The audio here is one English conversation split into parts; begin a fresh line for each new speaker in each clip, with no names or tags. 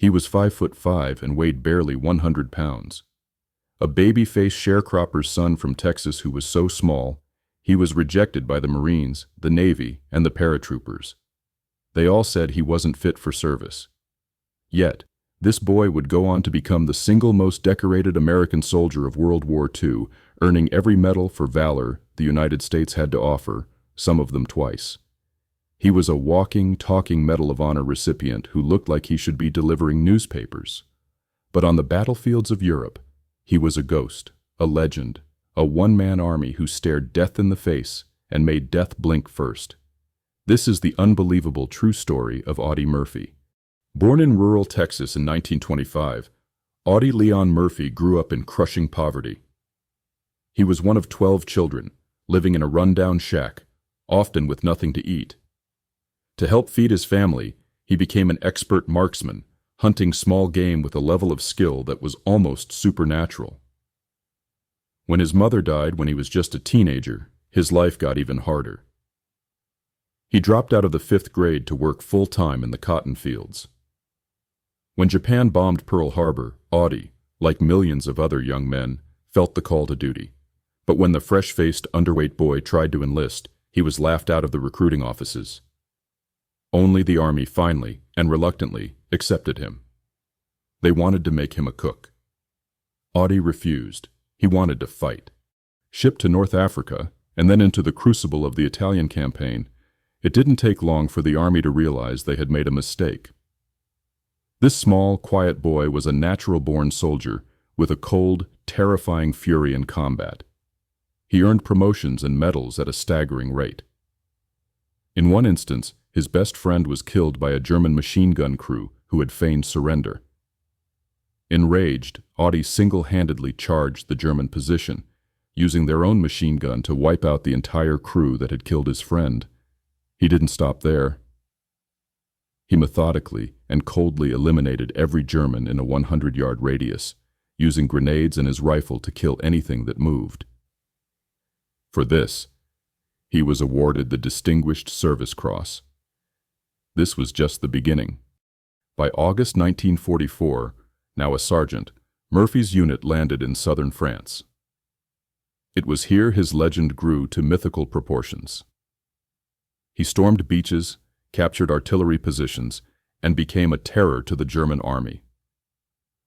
He was 5'5" and weighed barely 100 pounds. A baby-faced sharecropper's son from Texas who was so small, he was rejected by the Marines, the Navy, and the paratroopers. They all said he wasn't fit for service. Yet, this boy would go on to become the single most decorated American soldier of World War II, earning every medal for valor the United States had to offer, some of them twice. He was a walking, talking Medal of Honor recipient who looked like he should be delivering newspapers. But on the battlefields of Europe, he was a ghost, a legend, a one-man army who stared death in the face and made death blink first. This is the unbelievable true story of Audie Murphy. Born in rural Texas in 1925, Audie Leon Murphy grew up in crushing poverty. He was one of 12 children, living in a rundown shack, often with nothing to eat. To help feed his family, he became an expert marksman, hunting small game with a level of skill that was almost supernatural. When his mother died when he was just a teenager, his life got even harder. He dropped out of the 5th grade to work full-time in the cotton fields. When Japan bombed Pearl Harbor, Audie, like millions of other young men, felt the call to duty. But when the fresh-faced, underweight boy tried to enlist, he was laughed out of the recruiting offices. Only the Army finally, and reluctantly, accepted him. They wanted to make him a cook. Audie refused. He wanted to fight. Shipped to North Africa, and then into the crucible of the Italian campaign, it didn't take long for the Army to realize they had made a mistake. This small, quiet boy was a natural-born soldier with a cold, terrifying fury in combat. He earned promotions and medals at a staggering rate. In one instance, his best friend was killed by a German machine gun crew who had feigned surrender. Enraged, Audie single-handedly charged the German position, using their own machine gun to wipe out the entire crew that had killed his friend. He didn't stop there. He methodically and coldly eliminated every German in a 100-yard radius, using grenades and his rifle to kill anything that moved. For this, he was awarded the Distinguished Service Cross. This was just the beginning. By August 1944, now a sergeant, Murphy's unit landed in southern France. It was here his legend grew to mythical proportions. He stormed beaches, captured artillery positions, and became a terror to the German army.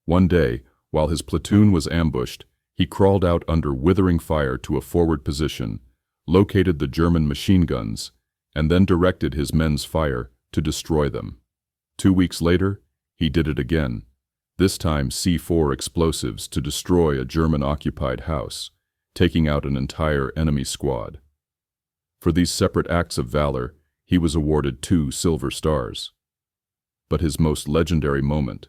One day, while his platoon was ambushed, he crawled out under withering fire to a forward position, located the German machine guns, and then directed his men's fire to destroy them. 2 weeks later, he did it again, this time C4 explosives to destroy a German-occupied house, taking out an entire enemy squad. For these separate acts of valor, he was awarded 2 Silver Stars. But his most legendary moment,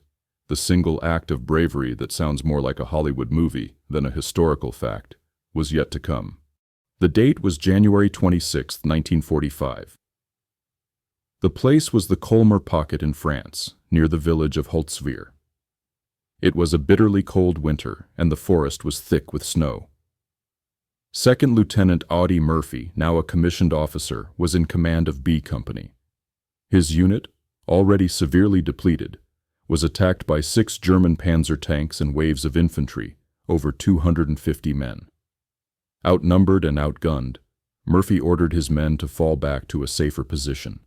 the single act of bravery that sounds more like a Hollywood movie than a historical fact, was yet to come. The date was January 26, 1945. The place was the Colmar pocket in France, near the village of Holtzwihr. It was a bitterly cold winter, and the forest was thick with snow. Second Lieutenant Audie Murphy, now a commissioned officer, was in command of B Company. His unit, already severely depleted, was attacked by 6 German panzer tanks and waves of infantry, over 250 men. Outnumbered and outgunned, Murphy ordered his men to fall back to a safer position.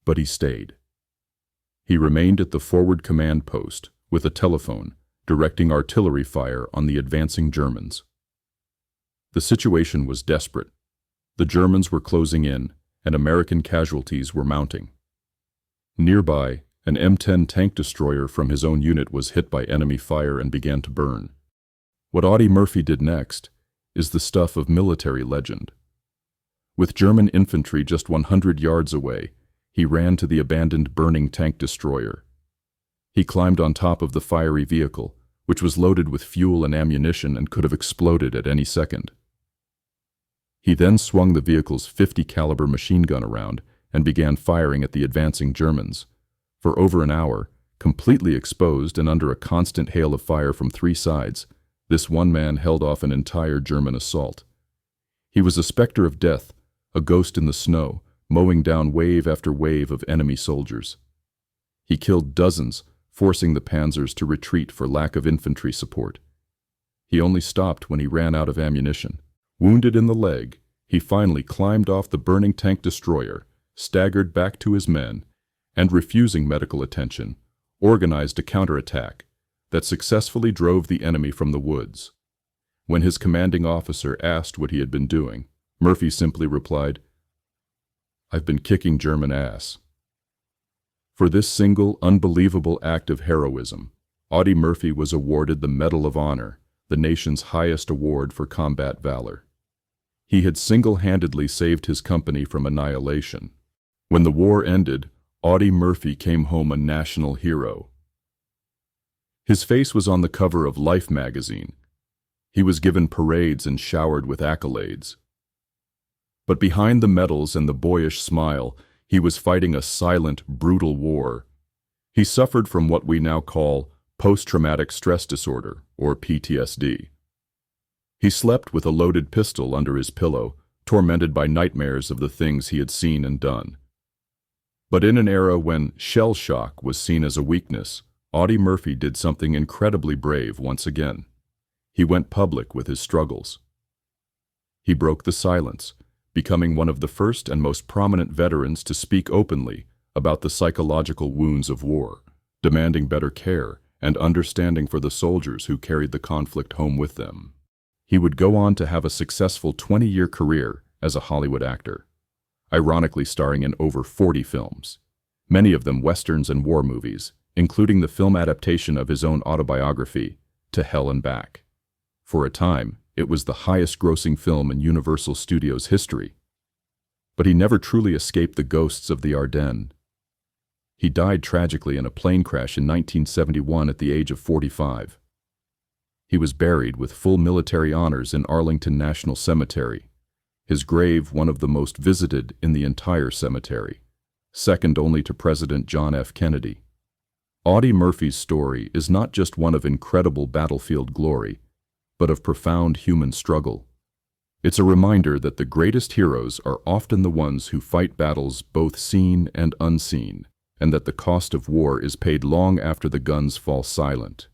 But he stayed. He remained at the forward command post with a telephone, directing artillery fire on the advancing Germans. The situation was desperate. The Germans were closing in, and American casualties were mounting. Nearby, an M10 tank destroyer from his own unit was hit by enemy fire and began to burn. What Audie Murphy did next is the stuff of military legend. With German infantry just 100 yards away, he ran to the abandoned burning tank destroyer. He climbed on top of the fiery vehicle, which was loaded with fuel and ammunition and could have exploded at any second. He then swung the vehicle's .50 caliber machine gun around and began firing at the advancing Germans. For over an hour, completely exposed and under a constant hail of fire from 3 sides, this one man held off an entire German assault. He was a specter of death, a ghost in the snow, mowing down wave after wave of enemy soldiers. He killed dozens, forcing the panzers to retreat for lack of infantry support. He only stopped when he ran out of ammunition. Wounded in the leg, he finally climbed off the burning tank destroyer, staggered back to his men, and, refusing medical attention, organized a counterattack that successfully drove the enemy from the woods. When his commanding officer asked what he had been doing, Murphy simply replied, "I've been kicking German ass." For this single, unbelievable act of heroism, Audie Murphy was awarded the Medal of Honor, the nation's highest award for combat valor. He had single-handedly saved his company from annihilation. When the war ended, Audie Murphy came home a national hero. His face was on the cover of Life magazine. He was given parades and showered with accolades. But behind the medals and the boyish smile, he was fighting a silent, brutal war. He suffered from what we now call post-traumatic stress disorder, or PTSD. He slept with a loaded pistol under his pillow, tormented by nightmares of the things he had seen and done. But in an era when shell shock was seen as a weakness, Audie Murphy did something incredibly brave once again. He went public with his struggles. He broke the silence, becoming one of the first and most prominent veterans to speak openly about the psychological wounds of war, demanding better care and understanding for the soldiers who carried the conflict home with them. He would go on to have a successful 20-year career as a Hollywood actor, ironically starring in over 40 films, many of them westerns and war movies, including the film adaptation of his own autobiography, To Hell and Back. For a time, it was the highest-grossing film in Universal Studios history. But he never truly escaped the ghosts of the Ardennes. He died tragically in a plane crash in 1971 at the age of 45. He was buried with full military honors in Arlington National Cemetery, his grave one of the most visited in the entire cemetery, second only to President John F. Kennedy. Audie Murphy's story is not just one of incredible battlefield glory, but of profound human struggle. It's a reminder that the greatest heroes are often the ones who fight battles both seen and unseen, and that the cost of war is paid long after the guns fall silent.